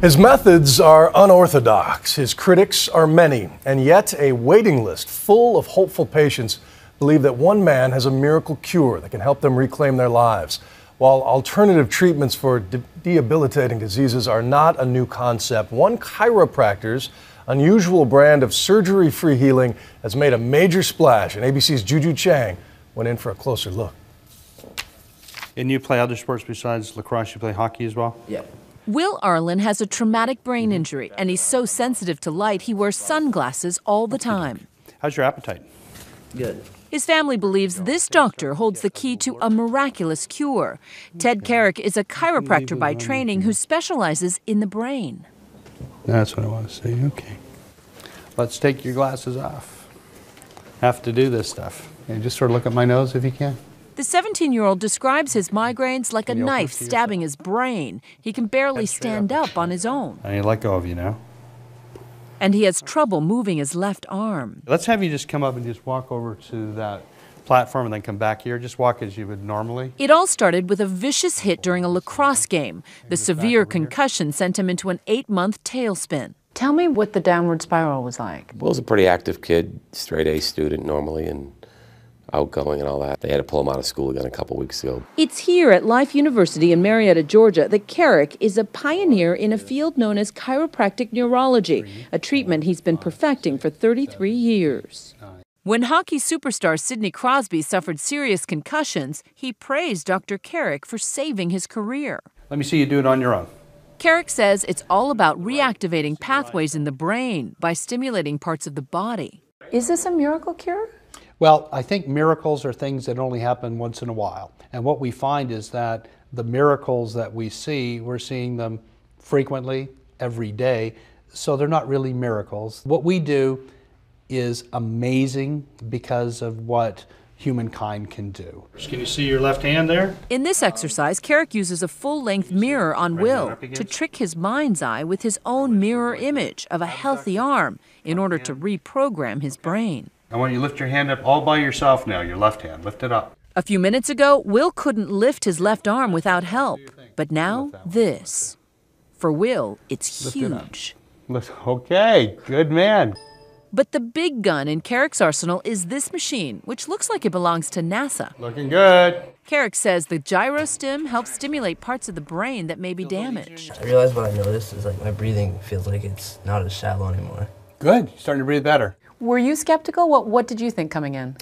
His methods are unorthodox, his critics are many, and yet a waiting list full of hopeful patients believe that one man has a miracle cure that can help them reclaim their lives. While alternative treatments for debilitating diseases are not a new concept, one chiropractor's unusual brand of surgery-free healing has made a major splash, and ABC's Juju Chang went in for a closer look. And you play other sports besides lacrosse? You play hockey as well? Yeah. Will Arlen has a traumatic brain injury, and he's so sensitive to light he wears sunglasses all the time. How's your appetite? Good. His family believes this doctor holds the key to a miraculous cure. Ted Carrick is a chiropractor by training who specializes in the brain. That's what I want to see. Okay. Let's take your glasses off. Have to do this stuff. And just sort of look at my nose if you can. The 17-year-old describes his migraines like a knife stabbing his brain. He can barely stand up on his own. I need to let go of you now. And he has trouble moving his left arm. Let's have you just come up and just walk over to that platform and then come back here. Just walk as you would normally. It all started with a vicious hit during a lacrosse game. The severe concussion sent him into an 8-month tailspin. Tell me what the downward spiral was like. Will's a pretty active kid, straight A student normally, and outgoing and all that. They had to pull him out of school again a couple weeks ago. It's here at Life University in Marietta, Georgia, that Carrick is a pioneer in a field known as chiropractic neurology, a treatment he's been perfecting for 33 years. When hockey superstar Sidney Crosby suffered serious concussions, he praised Dr. Carrick for saving his career. Let me see you do it on your own. Carrick says it's all about reactivating pathways in the brain by stimulating parts of the body. Is this a miracle cure? Well, I think miracles are things that only happen once in a while. And what we find is that the miracles that we see, we're seeing them frequently, every day, so they're not really miracles. What we do is amazing because of what humankind can do. Can you see your left hand there? In this exercise, Carrick uses a full-length mirror on Will to trick his mind's eye with his own mirror image of a healthy arm in order to reprogram his brain. I want you to lift your hand up all by yourself now, your left hand. Lift it up. A few minutes ago, Will couldn't lift his left arm without help. But now, this. For Will, it's huge. Okay, good man. But the big gun in Carrick's arsenal is this machine, which looks like it belongs to NASA. Looking good. Carrick says the gyrostim helps stimulate parts of the brain that may be damaged. I realized what I noticed is like my breathing feels like it's not as shallow anymore. Good, you're starting to breathe better. Were you skeptical? What did you think coming in?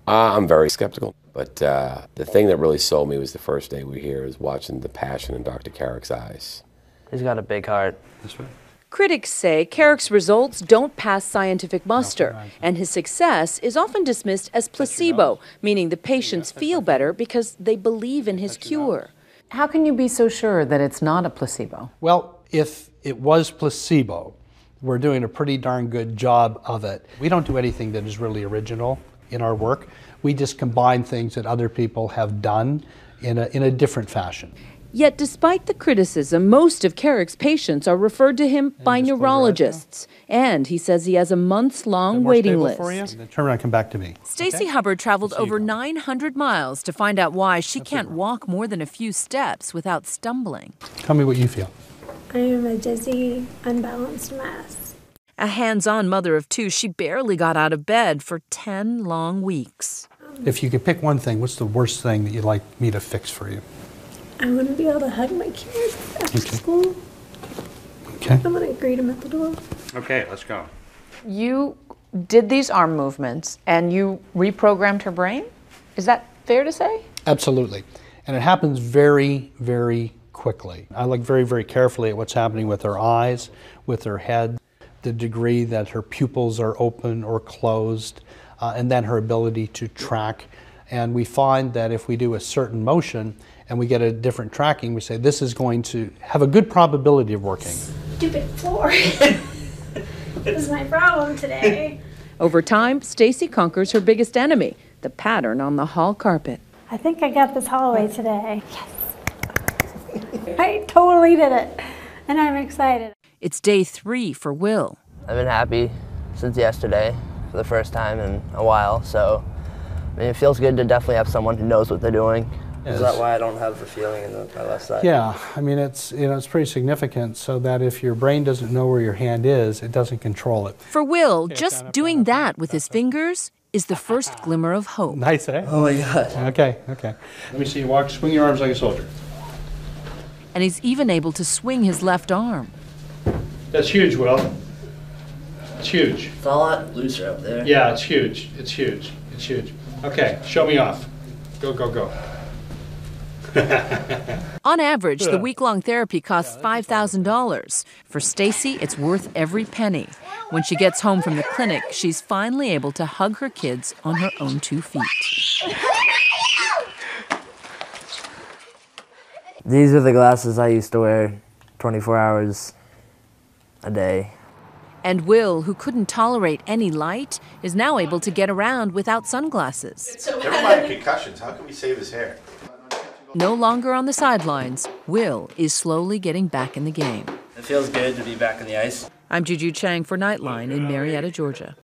I'm very skeptical, but the thing that really sold me was the first day we were here, is watching the passion in Dr. Carrick's eyes. He's got a big heart. This way. Critics say Carrick's results don't pass scientific muster, and his success is often dismissed as placebo, meaning the patients feel better because they believe in his cure. How can you be so sure that it's not a placebo? Well, if it was placebo, we're doing a pretty darn good job of it. We don't do anything that is really original in our work. We just combine things that other people have done in a different fashion. Yet despite the criticism, most of Carrick's patients are referred to him by neurologists. And he says he has a months-long waiting list. Turn around and come back to me. Stacey Hubbard traveled over 900 miles to find out why she can't walk more than a few steps without stumbling. Tell me what you feel. I am a dizzy, unbalanced mess. A hands-on mother of two, she barely got out of bed for 10 long weeks. If you could pick one thing, what's the worst thing that you'd like me to fix for you? I want to be able to hug my kids after school. Okay. I want to greet them at the door. Okay, let's go. You did these arm movements and you reprogrammed her brain? Is that fair to say? Absolutely. And it happens very, very quickly. I look very, very carefully at what's happening with her eyes, with her head, the degree that her pupils are open or closed, and then her ability to track. And we find that if we do a certain motion and we get a different tracking, we say this is going to have a good probability of working. Stupid floor. This is my problem today. Over time, Stacey conquers her biggest enemy, the pattern on the hall carpet. I think I got this hallway today. Yes. I totally did it, and I'm excited. It's day 3 for Will. I've been happy since yesterday for the first time in a while, so I mean, it feels good to definitely have someone who knows what they're doing Is that why I don't have the feeling in my left side? Yeah, I mean, it's, you know, it's pretty significant so that if your brain doesn't know where your hand is, it doesn't control it. For Will, just doing that with his fingers is the first glimmer of hope. Nice, eh? Oh my God. Okay, okay. Let me see you walk, swing your arms like a soldier. And he's even able to swing his left arm. That's huge, Will. It's huge. It's a lot looser up there. Yeah, it's huge. It's huge. It's huge. Okay, show me off. Go, go, go. On average, the week-long therapy costs $5,000. For Stacy, it's worth every penny. When she gets home from the clinic, she's finally able to hug her kids on her own 2 feet. These are the glasses I used to wear 24 hours a day. And Will, who couldn't tolerate any light, is now able to get around without sunglasses. Never mind concussions. How can we save his hair? No longer on the sidelines, Will is slowly getting back in the game. It feels good to be back on the ice. I'm Juju Chang for Nightline in Marietta, Georgia.